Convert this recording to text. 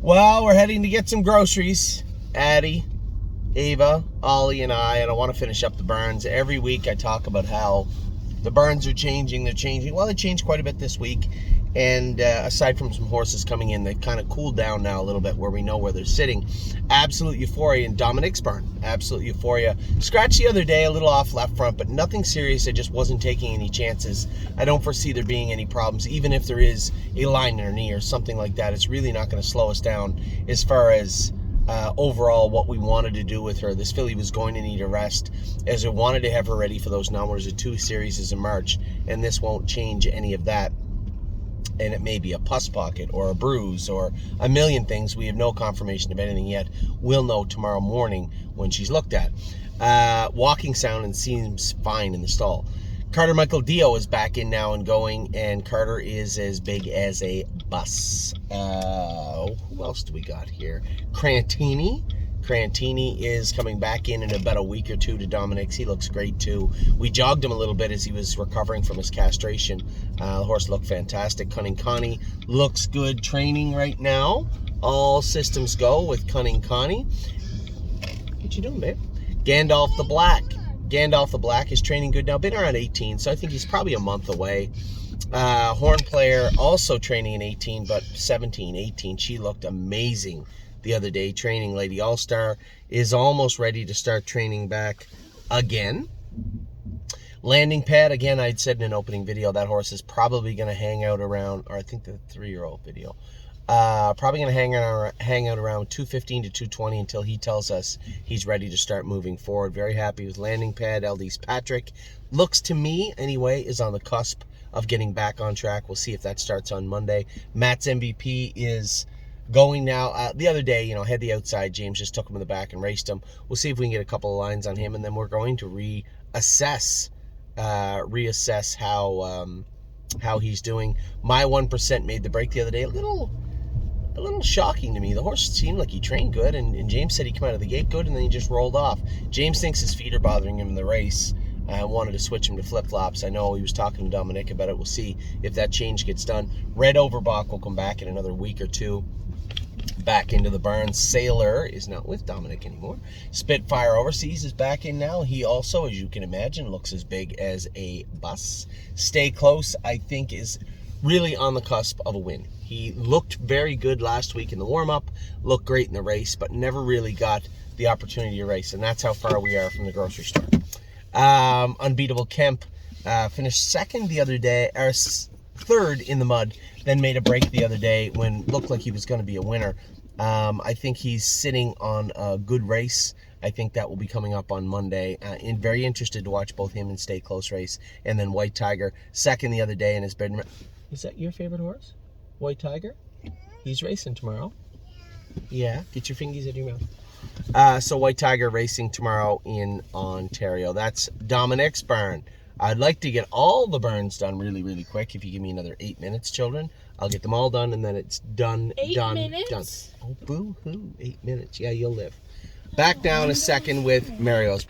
Well, we're heading to get some groceries. Addie, Ava, Ollie, and I want to finish up the barns. Every week I talk about how the barns are changing. They're changing. Well, they changed quite a bit this week. And aside from some horses coming in, they've kind of cooled down now a little bit where we know where they're sitting. Absolute euphoria in Dominics' barn. Absolute euphoria. Scratch the other day, a little off left front, but nothing serious. I just wasn't taking any chances. I don't foresee there being any problems. Even if there is a line in her knee or something like that, it's really not going to slow us down as far as overall what we wanted to do with her. This filly was going to need a rest, as we wanted to have her ready for those numbers of 2 series in March, and this won't change any of that. And it may be a pus pocket or a bruise or a million things. We have no confirmation of anything yet. We'll know tomorrow morning when she's looked at. Walking sound and seems fine in the stall. Carter Michael Dio is back in now and going, and Carter is as big as a bus. Who else do we got here? Crantini is coming back in about a week or two to Dominics. He looks great too. We jogged him a little bit as he was recovering from his castration. The horse looked fantastic. Cunning Connie looks good training right now. All systems go with Cunning Connie. What you doing, babe? Gandalf the Black is training good now. Been around 18, so I think he's probably a month away. Horn Player also training in 18, but 17, 18. She looked amazing the other day training. Lady All-Star is almost ready to start training back again. Landing Pad, again, I'd said in an opening video, that horse is probably going to hang out around, or I think the 3-year-old video, probably going to hang out around 215 to 220 until he tells us he's ready to start moving forward. Very happy with Landing Pad. LD's Patrick looks, to me anyway, is on the cusp of getting back on track. We'll see if that starts on Monday. Matt's MVP is going now. The other day, had the outside. James just took him in the back and raced him. We'll see if we can get a couple of lines on him, and then we're going to reassess how he's doing. My 1% made the break the other day. A little shocking to me. The horse seemed like he trained good, and James said he came out of the gate good, and then he just rolled off. James thinks his feet are bothering him in the race. I wanted to switch him to flip-flops. I know he was talking to Dominic about it. We'll see if that change gets done. Red Overbach will come back in another week or two. Back into the barn. Sailor is not with Dominic anymore. Spitfire Overseas is back in now. He also, as you can imagine, looks as big as a bus. Stay Close, I think, is really on the cusp of a win. He looked very good last week in the warm-up, looked great in the race, but never really got the opportunity to race, and that's how far we are from the grocery store. Unbeatable Kemp finished second the other day, or third in the mud, then made a break the other day when it looked like he was going to be a winner. I think he's sitting on a good race. I think that will be coming up on Monday. And very interested to watch both him and Stay Close race. And then White Tiger, second the other day in his bed. Is that your favorite horse? White Tiger? He's racing tomorrow. Yeah, get your fingies out of your mouth. So White Tiger racing tomorrow in Ontario. That's Dominic's barn. I'd like to get all the barns done really, really quick. If you give me another 8 minutes, children, I'll get them all done, and then it's done, 8 minutes? done. Oh, boo-hoo, 8 minutes. Yeah, you'll live. Back now in a second with Mario's.